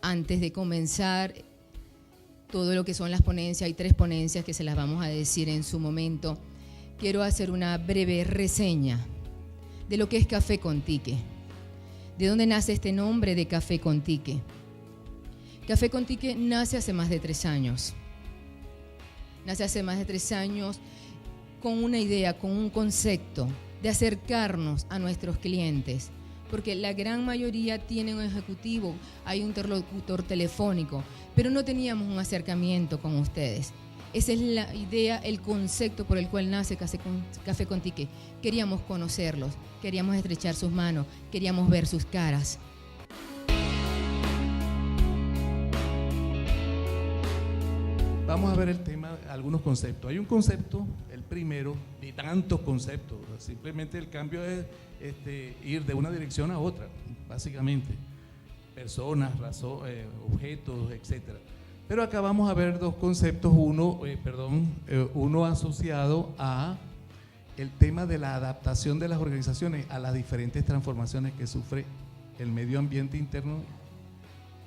antes de comenzar todo lo que son las ponencias, hay 3 ponencias que se las vamos a decir en su momento, quiero hacer una breve reseña de lo que es Café con Tique. ¿De dónde nace este nombre de Café con Tique? Café con Tique nace hace más de 3 años. Nace hace más de 3 años con una idea, con un concepto de acercarnos a nuestros clientes, porque la gran mayoría tiene un ejecutivo, hay un interlocutor telefónico, pero no teníamos un acercamiento con ustedes. Esa es la idea, el concepto por el cual nace Café con Tique. Queríamos conocerlos, queríamos estrechar sus manos, queríamos ver sus caras. Vamos a ver el tema, algunos conceptos. Hay un concepto, el primero, de tantos conceptos. Simplemente el cambio es ir de una dirección a otra, básicamente. Personas, objetos, etcétera. Pero acá vamos a ver 2 conceptos, uno asociado a el tema de la adaptación de las organizaciones a las diferentes transformaciones que sufre el medio ambiente interno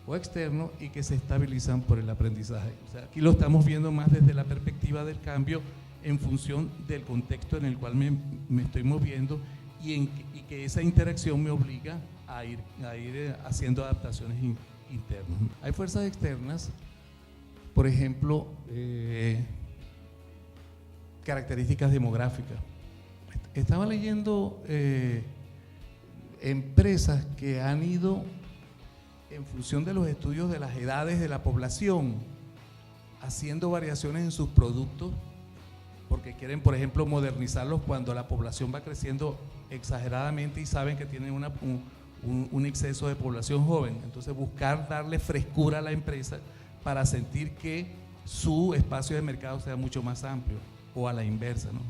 o externo y que se estabilizan por el aprendizaje. O sea, aquí lo estamos viendo más desde la perspectiva del cambio en función del contexto en el cual me estoy moviendo y que esa interacción me obliga a ir haciendo adaptaciones internas. Hay fuerzas externas, por ejemplo, características demográficas. Estaba leyendo empresas que han ido en función de los estudios de las edades de la población, haciendo variaciones en sus productos, porque quieren, por ejemplo, modernizarlos cuando la población va creciendo exageradamente y saben que tienen un exceso de población joven. Entonces buscar darle frescura a la empresa para sentir que su espacio de mercado sea mucho más amplio, o a la inversa, ¿no?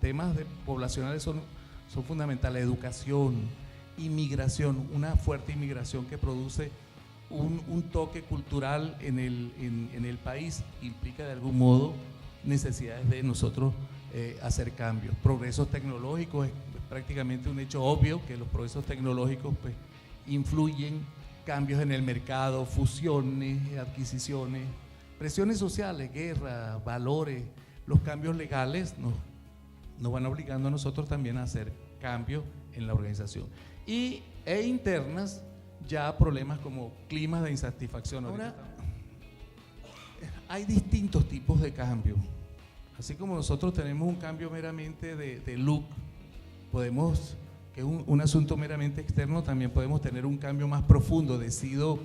Temas poblacionales son fundamentales. Educación, inmigración, una fuerte inmigración que produce un toque cultural en el país, implica de algún modo necesidades de nosotros hacer cambios. Progresos tecnológicos, es prácticamente un hecho obvio que los progresos tecnológicos pues influyen, cambios en el mercado, fusiones, adquisiciones, presiones sociales, guerra, valores, los cambios legales nos van obligando a nosotros también a hacer cambios en la organización. E internas, ya problemas como climas de insatisfacción. Ahora, hay distintos tipos de cambio. Así como nosotros tenemos un cambio meramente de look, que es un asunto meramente externo, también podemos tener un cambio más profundo. Decido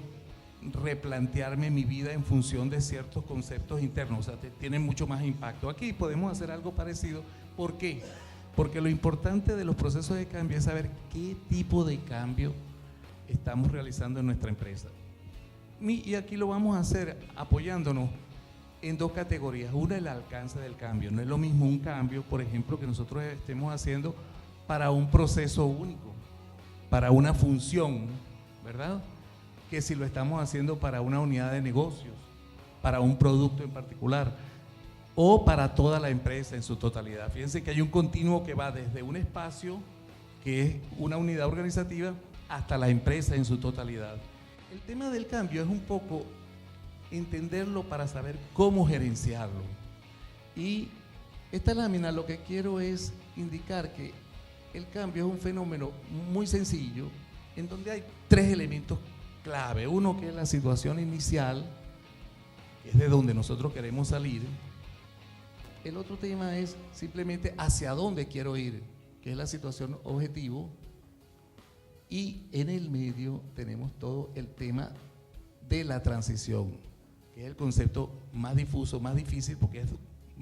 replantearme mi vida en función de ciertos conceptos internos, o sea, tienen mucho más impacto. Aquí podemos hacer algo parecido. ¿Por qué? Porque lo importante de los procesos de cambio es saber qué tipo de cambio estamos realizando en nuestra empresa. Y aquí lo vamos a hacer apoyándonos en 2 categorías. Una, el alcance del cambio. No es lo mismo un cambio, por ejemplo, que nosotros estemos haciendo para un proceso único, para una función, ¿verdad?, que si lo estamos haciendo para una unidad de negocios, para un producto en particular, o para toda la empresa en su totalidad. Fíjense que hay un continuo que va desde un espacio, que es una unidad organizativa, hasta la empresa en su totalidad. El tema del cambio es un poco entenderlo para saber cómo gerenciarlo. Y esta lámina lo que quiero es indicar que el cambio es un fenómeno muy sencillo, en donde hay 3 elementos clave. Uno, que es la situación inicial, que es de donde nosotros queremos salir. El otro tema es simplemente hacia dónde quiero ir, que es la situación objetivo. Y en el medio tenemos todo el tema de la transición, que es el concepto más difuso, más difícil, porque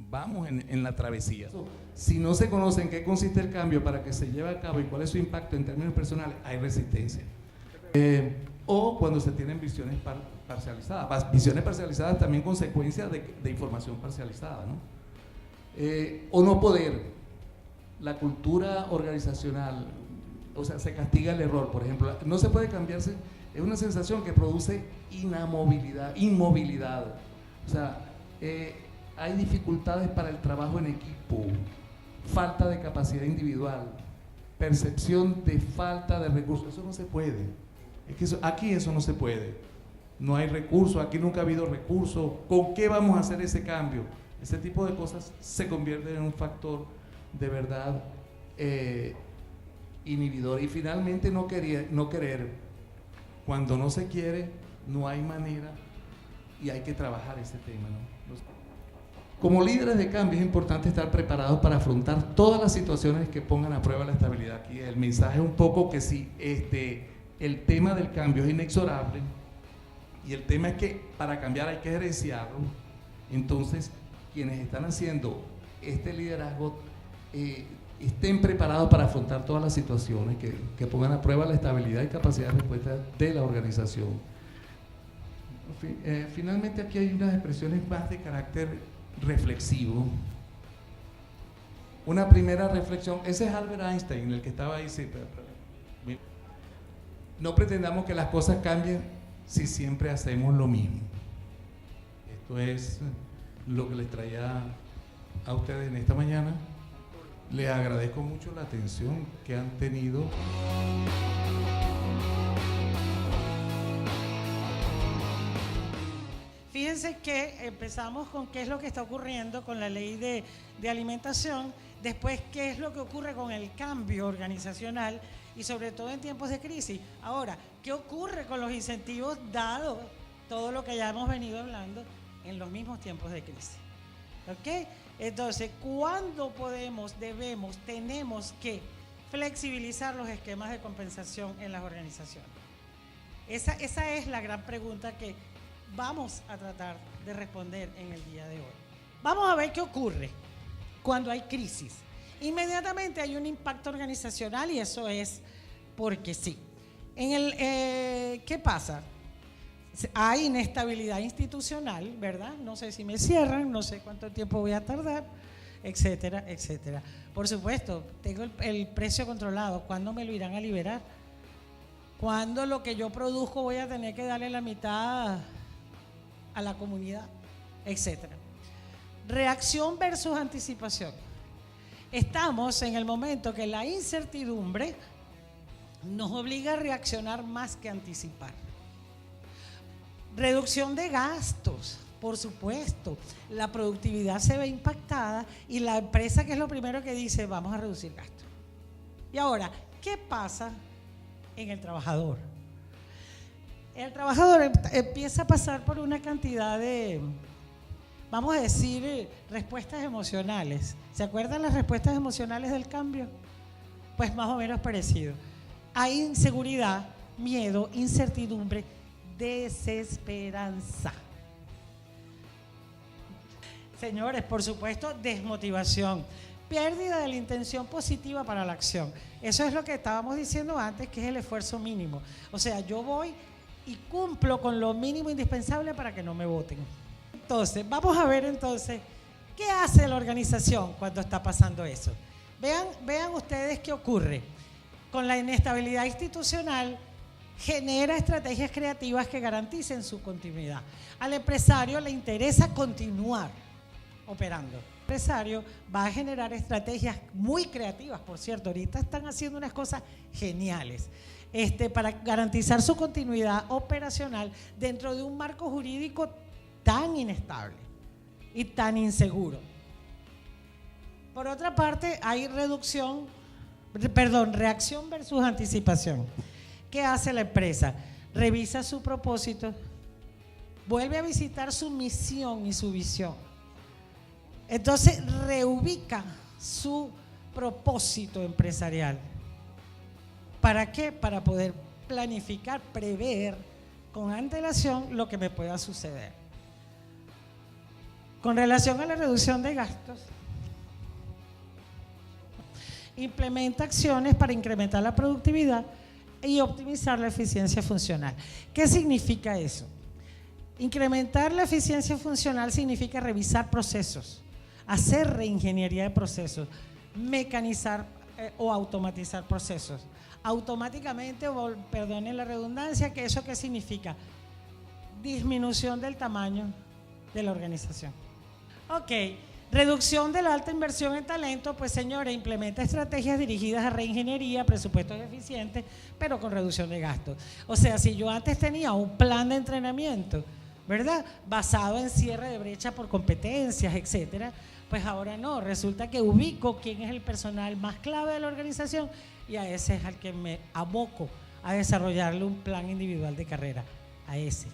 vamos en la travesía. Si no se conoce en qué consiste el cambio para que se lleve a cabo y cuál es su impacto en términos personales, hay resistencia. O cuando se tienen visiones parcializadas. Visiones parcializadas también consecuencia de información parcializada, ¿no? O no poder. La cultura organizacional, o sea, se castiga el error, por ejemplo. No se puede cambiarse, es una sensación que produce inmovilidad. O sea, hay dificultades para el trabajo en equipo, falta de capacidad individual, percepción de falta de recursos. Eso no se puede. Es que aquí eso no se puede. no hay recursos, aquí nunca ha habido recursos, ¿con qué vamos a hacer ese cambio? Ese tipo de cosas se convierten en un factor de verdad inhibidor. Y finalmente no querer. Cuando no se quiere, no hay manera y hay que trabajar ese tema, ¿no? Como líderes de cambio es importante estar preparados para afrontar todas las situaciones que pongan a prueba la estabilidad. Aquí el mensaje es un poco que si el tema del cambio es inexorable y el tema es que para cambiar hay que gerenciarlo, entonces quienes están haciendo este liderazgo estén preparados para afrontar todas las situaciones que pongan a prueba la estabilidad y capacidad de respuesta de la organización. Finalmente aquí hay unas expresiones más de carácter reflexivo. Una primera reflexión, ese es Albert Einstein, el que estaba ahí. Sí, no pretendamos que las cosas cambien si siempre hacemos lo mismo. Esto es lo que les traía a ustedes en esta mañana. Les agradezco mucho la atención que han tenido. Fíjense que empezamos con qué es lo que está ocurriendo con la ley de alimentación, después qué es lo que ocurre con el cambio organizacional y sobre todo en tiempos de crisis. Ahora, ¿qué ocurre con los incentivos dado todo lo que ya hemos venido hablando en los mismos tiempos de crisis? ¿Ok? Entonces, ¿cuándo podemos, debemos, tenemos que flexibilizar los esquemas de compensación en las organizaciones? Esa es la gran pregunta que vamos a tratar de responder en el día de hoy. Vamos a ver qué ocurre cuando hay crisis. Inmediatamente hay un impacto organizacional y eso es porque sí. ¿Qué pasa? Hay inestabilidad institucional, ¿verdad? No sé si me cierran, no sé cuánto tiempo voy a tardar, etcétera, etcétera. Por supuesto, tengo el precio controlado. ¿Cuándo me lo irán a liberar? ¿Cuándo lo que yo produzco voy a tener que darle la mitad a la comunidad? Etcétera. Reacción versus anticipación. Estamos en el momento que la incertidumbre nos obliga a reaccionar más que anticipar. Reducción de gastos, por supuesto. La productividad se ve impactada y la empresa, que es lo primero que dice, vamos a reducir gastos. Y ahora, ¿qué pasa en el trabajador? El trabajador empieza a pasar por una cantidad de, vamos a decir, respuestas emocionales. ¿Se acuerdan las respuestas emocionales del cambio? Pues más o menos parecido. Hay inseguridad, miedo, incertidumbre, desesperanza. Señores, por supuesto, desmotivación, pérdida de la intención positiva para la acción. Eso es lo que estábamos diciendo antes, que es el esfuerzo mínimo. O sea, yo voy y cumplo con lo mínimo indispensable para que no me voten. Entonces, vamos a ver entonces, ¿qué hace la organización cuando está pasando eso? Vean ustedes qué ocurre. Con la inestabilidad institucional, genera estrategias creativas que garanticen su continuidad. Al empresario le interesa continuar operando. El empresario va a generar estrategias muy creativas, por cierto, ahorita están haciendo unas cosas geniales para garantizar su continuidad operacional dentro de un marco jurídico tan inestable y tan inseguro. Por otra parte, hay reacción versus anticipación. ¿Qué hace la empresa? Revisa su propósito, vuelve a visitar su misión y su visión. Entonces reubica su propósito empresarial. ¿Para qué? Para poder planificar, prever con antelación lo que me pueda suceder. Con relación a la reducción de gastos, implementa acciones para incrementar la productividad y optimizar la eficiencia funcional. ¿Qué significa eso? Incrementar la eficiencia funcional significa revisar procesos, hacer reingeniería de procesos, mecanizar o automatizar procesos. Automáticamente, perdonen la redundancia, ¿que eso qué significa? Disminución del tamaño de la organización. Ok, Reducción de la alta inversión en talento, pues señores, implementa estrategias dirigidas a reingeniería, presupuestos eficientes, pero con reducción de gastos. O sea, si yo antes tenía un plan de entrenamiento, ¿verdad?, basado en cierre de brecha por competencias, etcétera, pues ahora no, resulta que ubico quién es el personal más clave de la organización y a ese es al que me aboco a desarrollarle un plan individual de carrera, a ese.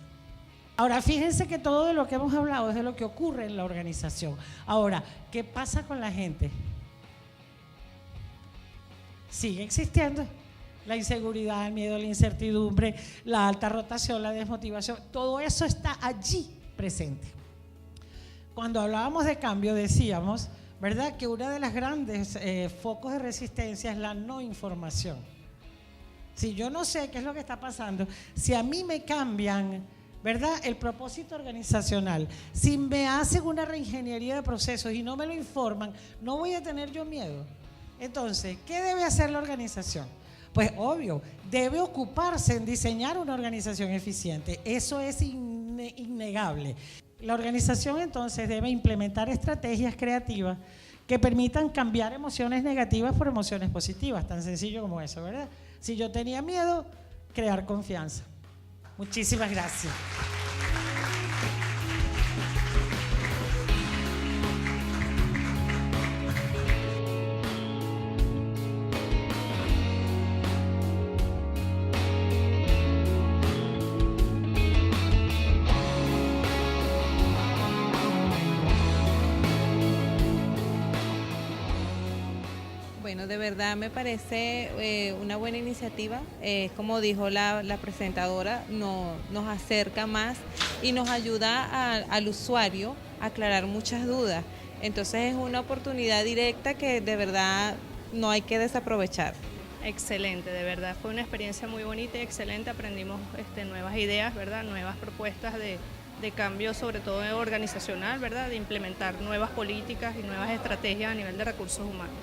Ahora, fíjense que todo de lo que hemos hablado es de lo que ocurre en la organización. Ahora, ¿qué pasa con la gente? Sigue existiendo la inseguridad, el miedo, la incertidumbre, la alta rotación, la desmotivación, todo eso está allí presente. Cuando hablábamos de cambio decíamos, ¿verdad?, que uno de los grandes focos de resistencia es la no información. Si yo no sé qué es lo que está pasando, si a mí me cambian, ¿verdad?, el propósito organizacional, si me hacen una reingeniería de procesos y no me lo informan, no voy a tener yo miedo. Entonces, ¿qué debe hacer la organización? Pues obvio, debe ocuparse en diseñar una organización eficiente. Eso es innegable. La organización entonces debe implementar estrategias creativas que permitan cambiar emociones negativas por emociones positivas, tan sencillo como eso, ¿verdad? Si yo tenía miedo, crear confianza. Muchísimas gracias. Bueno, de verdad me parece una buena iniciativa. Como dijo la presentadora, nos acerca más y nos ayuda al usuario a aclarar muchas dudas. Entonces es una oportunidad directa que de verdad no hay que desaprovechar. Excelente, de verdad, fue una experiencia muy bonita y excelente. Aprendimos nuevas ideas, ¿verdad?, nuevas propuestas de cambio, sobre todo organizacional, ¿verdad?, de implementar nuevas políticas y nuevas estrategias a nivel de recursos humanos.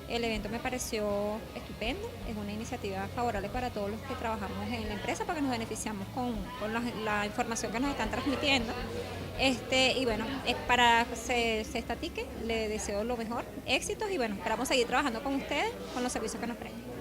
El evento me pareció estupendo, es una iniciativa favorable para todos los que trabajamos en la empresa porque nos beneficiamos con la información que nos están transmitiendo. Y bueno, para Cestatique le deseo lo mejor, éxitos y bueno, esperamos seguir trabajando con ustedes con los servicios que nos prestan.